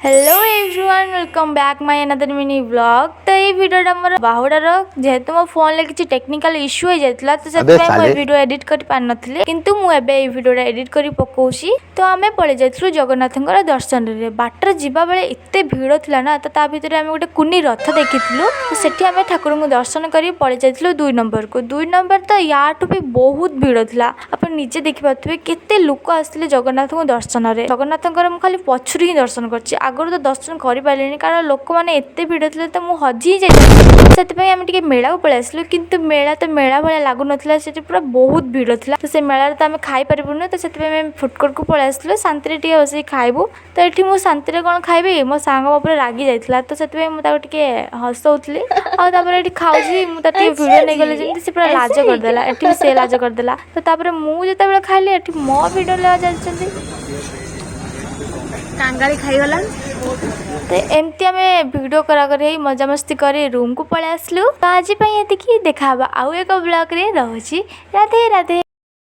Hello everyone welcome back my another mini vlog. तो ये वीडियोटा मोर बाहुडार जेहेतु मो फोन ले किछि टेक्निकल इश्यू हो जातला तो से मो वीडियो एडिट कर पार नथिले किंतु मु एबे ए वीडियोटा एडिट करी पकोउछि। तो आमे पळे जायथलु जगन्नाथंकर दर्शन रे बाटर जिबा बेले एते भीड़ थिला ना तो ता भितरे आमे गोटे कुनी रथ देखिथिलु। तो सेठी आमे ठाकुर को दर्शन करी पळे जायथलु 2 नंबर को 2 नंबर तो याठु भी बहुत भीड़ थिला। आपण निजे देखि पाथबे केते लोक आस्थिले जगन्नाथ को दर्शन रे। जगन्नाथंकर मु खाली पछुरी ही दर्शन करछि आगर तो दर्शन कर पारे कारण लोक मैंने एत भिड़ थे तो मुझे हजी जाती आम टे मेला को पलि आसलु किंतु मेला तो मेला भाया लगुन पूरा बहुत भिड़ था। तो से मेला तो आम खाई पार्बुन तो फुडकोर्ट को पलि आसलु शांति टे बस खाइबू। तो ये मुझे शांति कौन खाइबी मो सांग मोपर रागी जाता तो से मुझे हसौली आपर खाऊँ मुझे भिड़ नहीं गले जमी से पूरा लाज करदेला ये से लाज करदेला। तो मुझे खाइली मो भिड़ लेवा चलती कांगाली खाईगला। तो एमती आम वीडियो करा कर मजा मस्ती कर रूम को पलि आसलु। तो आज ये देखा आउ एक ब्लॉग रे रहुछि। राधे राधे।